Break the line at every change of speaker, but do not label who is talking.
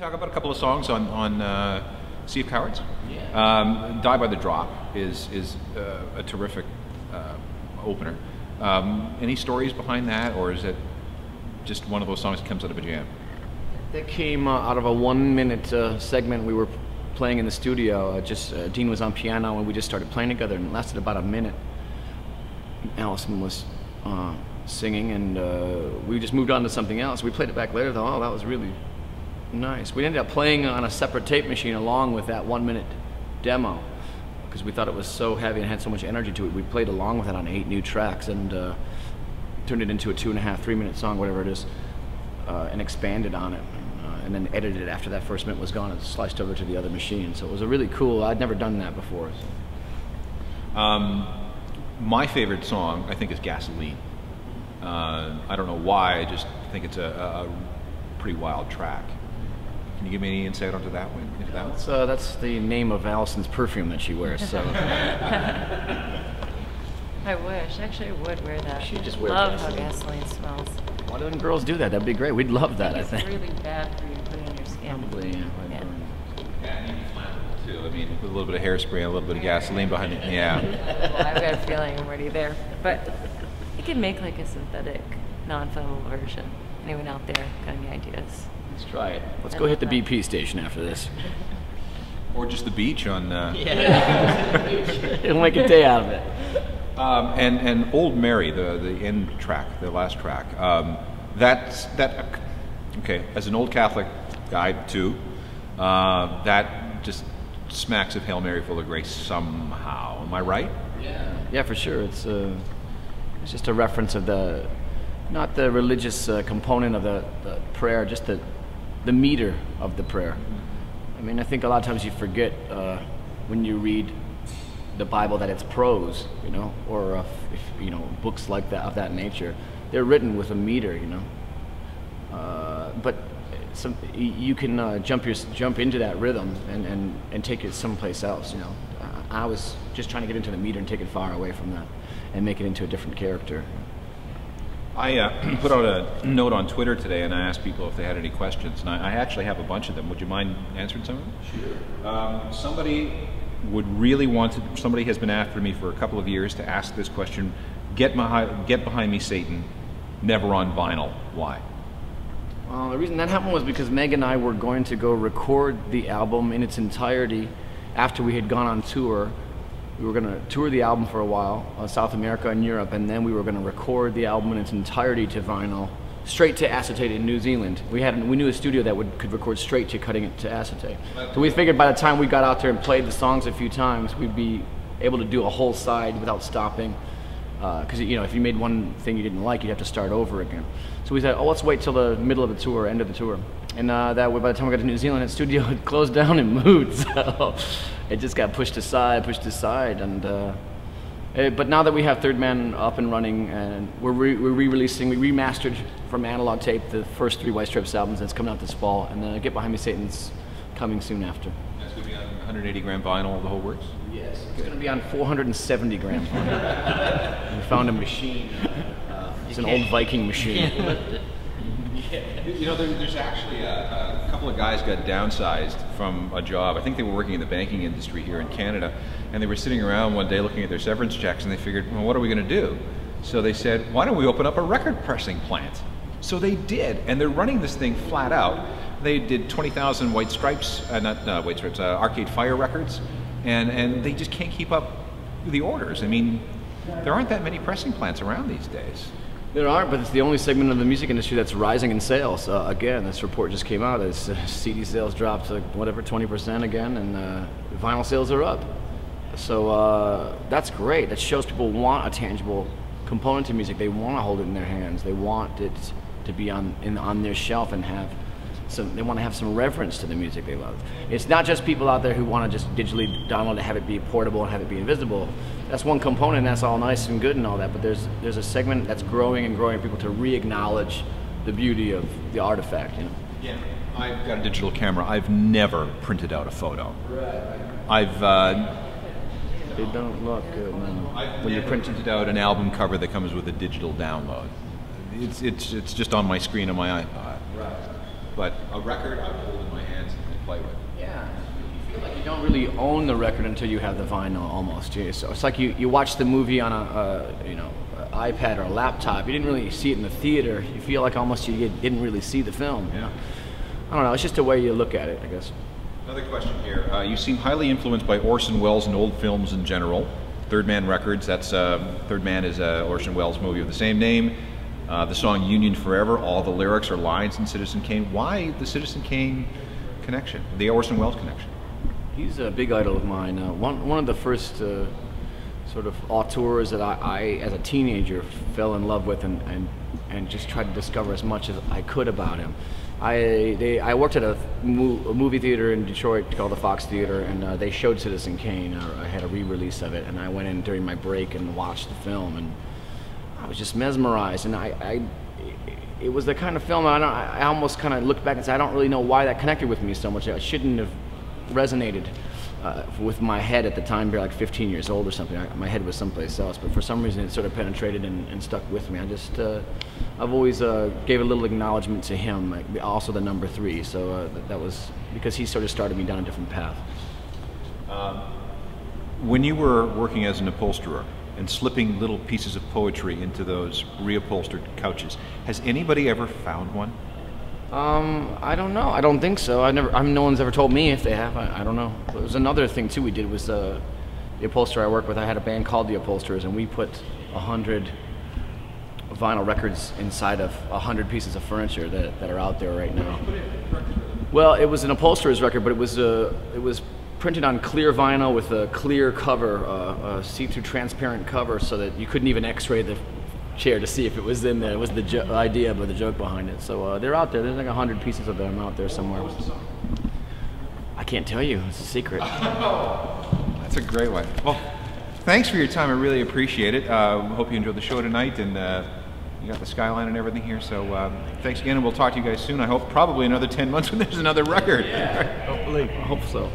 talk about a couple of songs on Sea of Cowards?
Yeah.
Die by the Drop is a terrific opener. Any stories behind that, or is it just one of those songs that comes out of a jam?
That came out of a 1-minute segment we were playing in the studio. Dean was on piano and we just started playing together, and it lasted about a minute. Allison was singing, and we just moved on to something else. We played it back later, though. Oh, that was really nice. We ended up playing on a separate tape machine along with that 1-minute demo because we thought it was so heavy and had so much energy to it. We played along with it on 8 new tracks and turned it into a 2.5, 3-minute song, whatever it is, and expanded on it. And then edited it after that first minute was gone and sliced over to the other machine. So it was a really cool, I'd never done that before.
My favorite song, I think, is Gasoline. I don't know why, I just think it's a pretty wild track. Can you give me any insight onto that one?
That's the name of Allison's perfume that she wears. So.
I wish. Actually, I would wear that.
She just wears
love
gasoline.
how gasoline smells.
Why don't girls do that? That'd be great. We'd love that, I think.
It's really bad for you to put in your skin.
Probably, yeah.
Yeah.
Yeah, and you'd be flammable too. I mean, with a little bit of hairspray and a little bit of gasoline behind it. Yeah.
Well, I've got a feeling I'm already there. But you can make like a synthetic, non-flammable version. Anyone out there got any ideas?
Let's try it. Let's go hit the BP station after this.
Or just the beach on.
It'll make a day out of it.
And Old Mary, the end track, the last track. Okay, as an old Catholic guy too, that just smacks of Hail Mary full of grace somehow. Am I right?
Yeah. Yeah, for sure. It's just a reference of not the religious component of the prayer, just the meter of the prayer. I mean, I think a lot of times you forget when you read the Bible that it's prose, or books like that of that nature. They're written with a meter, but you can jump into that rhythm and take it someplace else. I was just trying to get into the meter and take it far away from that and make it into a different character.
I put out a note on Twitter today and I asked people if they had any questions, and I actually have a bunch of them. Would you mind answering some of them? Sure. Somebody has been after me for a couple of years to ask this question: Get Behind Me, Satan, never on vinyl. Why?
Well, the reason that happened was because Meg and I were going to go record the album in its entirety after we had gone on tour. We were going to tour the album for a while, South America and Europe, and then we were going to record the album in its entirety to vinyl, straight to acetate in New Zealand. We knew a studio that could record straight to cutting it to acetate. So we figured by the time we got out there and played the songs a few times, we'd be able to do a whole side without stopping. Because if you made one thing you didn't like, you'd have to start over again. So we said, let's wait till the middle of the tour, end of the tour. And that way, by the time we got to New Zealand, the studio had closed down and moved. So it just got pushed aside. And but now that we have Third Man up and running, and we're re-releasing, we remastered from analog tape the first 3 White Stripes albums that's coming out this fall, and then Get Behind Me, Satan's coming soon after.
That's going to be on 180 gram vinyl, the whole works?
Yes, it's going to be on 470 gram vinyl. We found a machine. It's an old Viking machine.
There's actually a couple of guys got downsized from a job. I think they were working in the banking industry here in Canada, and they were sitting around one day looking at their severance checks, and they figured, well, what are we going to do? So they said, why don't we open up a record pressing plant? So they did, and they're running this thing flat out. They did 20,000 White Stripes, Arcade Fire records, and they just can't keep up with the orders. I mean, there aren't that many pressing plants around these days.
There aren't, but it's the only segment of the music industry that's rising in sales. Again, this report just came out as CD sales dropped to 20% again, and vinyl sales are up. So that's great. That shows people want a tangible component to music. They want to hold it in their hands. They want it to be on their shelf and they want to have some reverence to the music they love. It's not just people out there who want to just digitally download it, have it be portable and have it be invisible. That's one component, and that's all nice and good and all that, but there's a segment that's growing and growing, people to re-acknowledge the beauty of the artifact,
Yeah. I've got a digital camera. I've never printed out a photo.
Right. They don't look good, man.
When you printed out an album cover that comes with a digital download. It's just on my screen on my iPod.
Right.
But a record I would hold in my hand.
really own the record until you have the vinyl almost. So it's like you watch the movie on a iPad or a laptop. You didn't really see it in the theater. You feel like almost you didn't really see the film.
Yeah.
I don't know. It's just a way you look at it, I guess.
Another question here. You seem highly influenced by Orson Welles and old films in general. Third Man Records, that's Third Man is a Orson Welles movie of the same name. The song Union Forever, all the lyrics are lines in Citizen Kane. Why the Citizen Kane connection, the Orson Welles connection?
He's a big idol of mine. One of the first sort of auteurs that I, as a teenager, fell in love with and just tried to discover as much as I could about him. I worked at a movie theater in Detroit called the Fox Theater, and they showed Citizen Kane. I had a re-release of it, and I went in during my break and watched the film, and I was just mesmerized. And it was the kind of film I almost kind of looked back and said, I don't really know why that connected with me so much. I shouldn't have resonated with my head at the time, like 15 years old or something. My head was someplace else, but for some reason it sort of penetrated and stuck with me. I've always gave a little acknowledgement to him, also the number 3. So that was because he sort of started me down a different path.
When you were working as an upholsterer and slipping little pieces of poetry into those reupholstered couches, has anybody ever found one?
I don't know. I don't think so. No one's ever told me if they have. I don't know. There was another thing too we did was the upholsterer I work with. I had a band called the Upholsterers, and we put 100 vinyl records inside of 100 pieces of furniture that are out there right now. Well, it was an upholsterer's record, but it was printed on clear vinyl with a clear cover, a see-through transparent cover, so that you couldn't even X-ray the chair to see if it was in there. It was the idea, but the joke behind it. So they're out there. There's like 100 pieces of them out there somewhere. I can't tell you. It's a secret.
That's a great one. Well, thanks for your time. I really appreciate it. Hope you enjoyed the show tonight, and you got the skyline and everything here. So thanks again, and we'll talk to you guys soon. I hope probably another 10 months when there's another record.
Yeah, hopefully. I hope so.